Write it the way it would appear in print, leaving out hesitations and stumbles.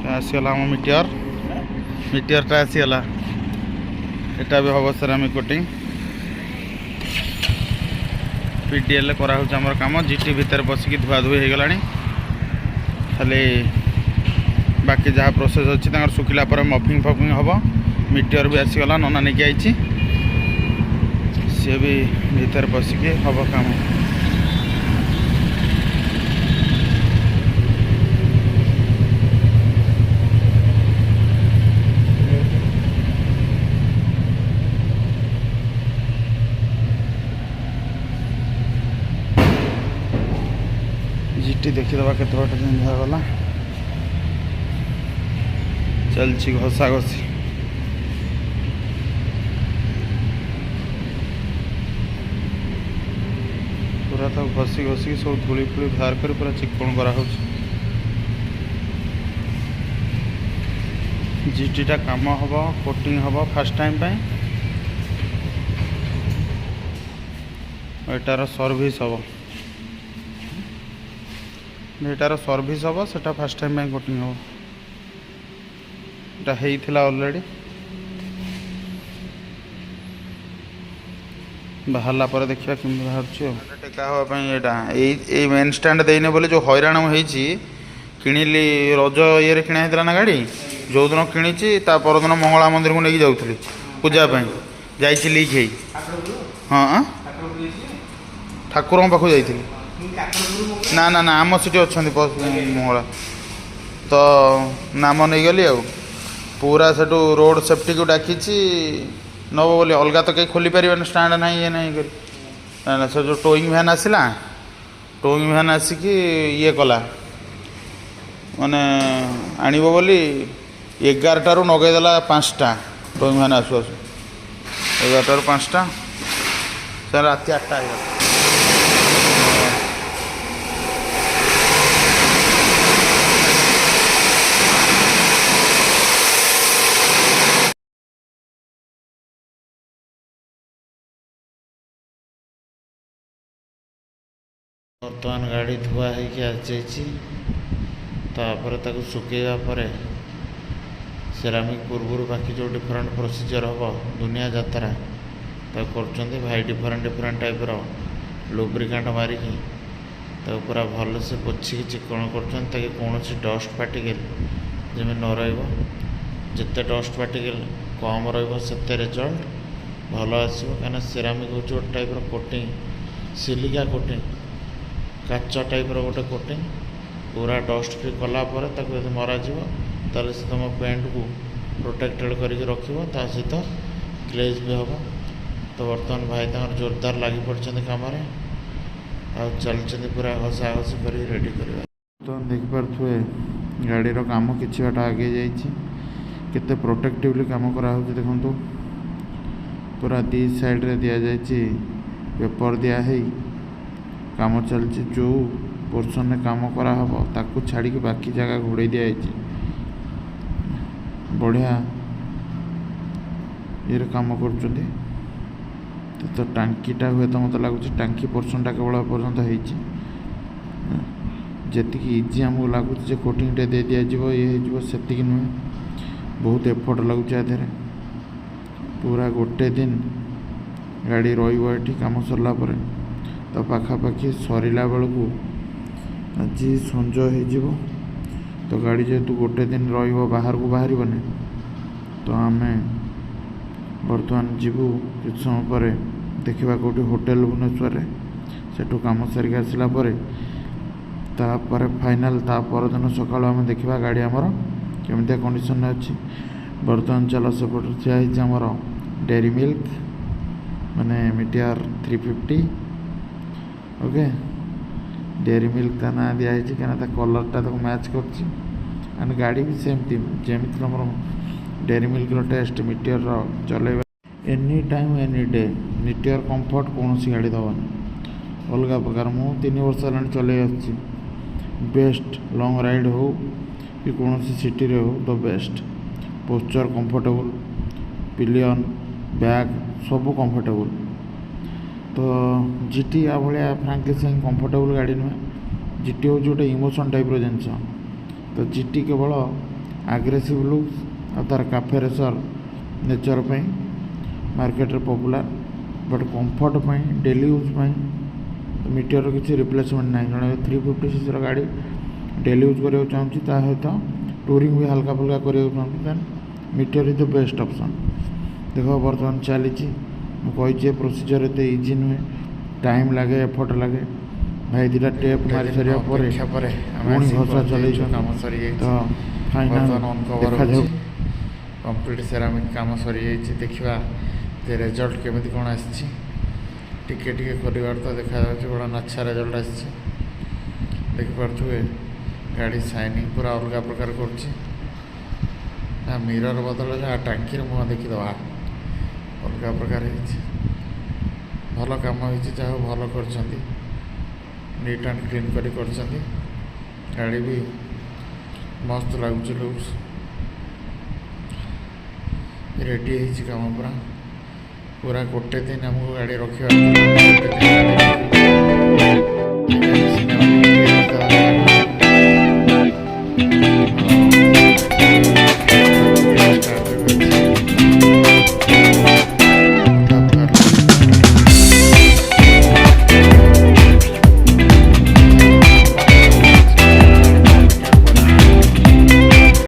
आसीगला आम मिटियर मिटियरटा आसीगला एटा भी हम सेरामिक कोटिंग पीडीएल करार कम जीटी भितर बसिक धुआ धुई हो गला खाली बाकी जहाँ प्रोसेस अच्छी सुखिला पर मफिंग फफिंग हम मिटियर भी आसीगला नना नहीं आई सी भी भितर बसिक हम कम जीटी देखीदे के गला चलची घसा घसी पूरा तो घसी घसी सब धूली फूली बाहर कर पूरा चिक्कण करा जीटीटा काम हम कोटिंग हम फास्ट टाइम एटार सर्विस हम एटार सर्विस हम सेटा फास्ट टाइम कोटिंग हम এটা ହେଇଥିଲା অলরেডি ବାହାରିଲା ପରେ ଦେଖିବା କେମିତି ବାହାରୁଛି ଆଉ ଟେକା ହେବା ପାଇଁ ଏଇଟା ଏଇ ମେନ୍ ଷ୍ଟାଣ୍ଡ ଦେଇନେ ବୋଲି ଯେଉଁ ହଇରାଣ ହେଇଛି କିଣିଲି ରଜ ଇଏରେ କିଣା ହେଇଥିଲା ନା ଗାଡ଼ି ଯେଉଁଦିନ କିଣିଛି ତା ପରଦିନ ମଙ୍ଗଳା ମନ୍ଦିରକୁ ନେଇକି ଯାଉଥିଲି ପୂଜା ପାଇଁ ଯାଇଛି ଲିକ୍ ହେଇ ହଁ ଠାକୁରଙ୍କ ପାଖକୁ ଯାଇଥିଲି ନା ନା ନା ଆମ ସେଠି ଅଛନ୍ତି ମଙ୍ଗଳା ତ ନାମ ନେଇଗଲି ଆଉ पूरा सेठू रोड सेफ्टी को डाकी नब बोली अलग तो कहीं खोली पारे स्टाण्ड ना ये ना ना से जो टोइंग भैन आसला टोइंग भैन आसिक ये कला माने आणव बोली 11टारू नगेदेला 5टा टोइंग भैन आसु आसु 11टारू 5टा से राति 8टा बर्तमान गाड़ी धुआ होकर आसपर सुखेगा पर सेरामिक पूर्व बाकी जो डिफरेंट प्रोसीजर हम दुनिया यात्रा कर भाई डिफरेंट डिफरेंट टाइप लुब्रिकेंट मारिकी पूरा भल से पोछिकी चिकण कर कौन डस्ट पार्टिकल जमी न जिते डस्ट पार्टिकल कम रते रिजल्ट भल आसो कहीं सेरामिक हूँ गोटे टाइप कोटिंग सिलिका कोटिंग काच टाइप गोटे कोटिंग पूरा डस्ट फ्री कलापर मरा ताले से तुम पेंट को प्रोटेक्टेड करके रखिबो ता सहित ग्लेज भी हम तो बर्तमान भाई तक जोरदार लगी पड़ते कम चलते पूरा घसा घसी कर रेडी कर तो देखिपे गाड़ीर काम कि बाट आगे जाते प्रोटेक्टिवली कम करा देखु पूरा दी साइड्रे दि जाए पेपर दिहे काम चलती जो पोर्सन में काम करा हबो ताकू छाड़ी के बाकी जगह घोड़े दिया बढ़िया ये काम कर तो टांकीटा हुए तो मत लगुच टांकी पोर्सनटा केवल पर्यंत होती इजी आमको लगुच कोटिंगटे दे दिज्व ये से नुहे बहुत एफर्ट लगुच पूरा गोटे दिन गाड़ी रही काम सरला तो पाखापाखि सरला बेलू आज संज हो तो गाड़ी जेहेतु गोटे दिन बाहर को बाहर तो आम बर्तमान जीवु कि समय पर देखा कौटी होटेल भुवनेश्वर सेठू कम सारिक आसला फाइनाल परदिन सकाल आम देखा गाड़ी आमर केमिया कंडीशन अच्छी बर्तमान चल सेपट ठिया आमर डेयरी मिल्क माने मिटियर 350 ओके डेयरी मिल्क ता ना दिखाई कहीं कलरटा तक मैच कर गाड़ी भी सेमती जमी तुम डेयरी मिल्क टेस्ट मिटियर चल any time any day meteor comfort कौन सी गाड़ी दबानी अलग प्रकार मु 3 वर्ष है चल बेस्ट लॉन्ग राइड हो कि कौन सी सिटी रे हो the best posture comfortable pillion bag सब कंफर्टेबल तो जीटी आ भाया फ्रांकली से कंफर्टेबल गाड़ी नुहे जीटी हूँ गोटे इमोशन टाइप जिनस तो जीटी केवल ଆଗ୍ରେସିଭ୍ ଲୁକ୍ସ ଆଉ ତା'ର କାଫେ ରେସର୍ ନେଚର୍ ପାଇଁ ମାର୍କେଟରେ ପପୁଲାର, ବଟ୍ କମ୍ଫର୍ଟ ପାଇଁ ଡେଲି ୟୁଜ୍ ପାଇଁ ମିଟିଅରର କିଛି ରିପ୍ଲେସମେଣ୍ଟ ନାହିଁ। ଜଣେ 350cc ଗାଡ଼ି ଡେଲି ୟୁଜ୍ କରିବାକୁ ଚାହୁଁଛି, ତା ସହିତ ଟୁରିଂ ବି ହାଲକା ଫୁଲକା କରିବାକୁ ଚାହୁଁଛି, ଦେନ୍ ମିଟିଅର ଇଜ୍ ଦ ବେଷ୍ଟ ଅପସନ୍। ଦେଖ ବର୍ତ୍ତମାନ ଚାଲିଛି, ମୁଁ କହିଛି ଏ ପ୍ରୋସିଜର୍ ଏତେ ଇଜି ନୁହେଁ, ଟାଇମ୍ ଲାଗେ, ଏଫର୍ଟ ଲାଗେ। ଭାଇ ଦୁଇଟା ଟେପ୍ ମାରି ସାରିବା ପରେ ପୁଣି ଘଷା ଚଲେଇଛନ୍ତି, କାମ ସରିଯାଇଛି। ତ ଫାଇନାଲ୍ ଦେଖାଯାଉ। କମ୍ପ୍ଲିଟ୍ ସେରାମିକ୍ କାମ ସରିଯାଇଛି। ଦେଖିବା ଯେ ରେଜଲ୍ଟ କେମିତି କ'ଣ ଆସିଛି। ଟିକେ ଟିକେ କରିବାର ତ ଦେଖାଯାଉଛି, ବଡ଼ ନାଛା ରେଜଲ୍ଟ ଆସିଛି। ଦେଖିପାରୁଥିବେ ଗାଡ଼ି ସାଇନିଂ ପୁରା ଅଲଗା ପ୍ରକାର କରୁଛି। ମିରର ବଦଳରେ ଟାଙ୍କିର ମୁହଁ ଦେଖିଦେବା, ଅଲଗା ପ୍ରକାର ହେଇଛି। ଭଲ କାମ ହେଇଛି, ଯାହା ହଉ ଭଲ କରିଛନ୍ତି, ନିଟ୍ ଆଣ୍ଡ କ୍ଲିନ୍ କରି କରିଛନ୍ତି। ଗାଡ଼ି ବି ମସ୍ତ ଲାଗୁଛି, ଲୁକ୍ସ ରେଡ଼ି ହେଇଛି କାମ ପୁରା। ପୁରା ଗୋଟେ ଦିନ ଆମକୁ ଗାଡ଼ି ରଖିବାର ଥିଲା।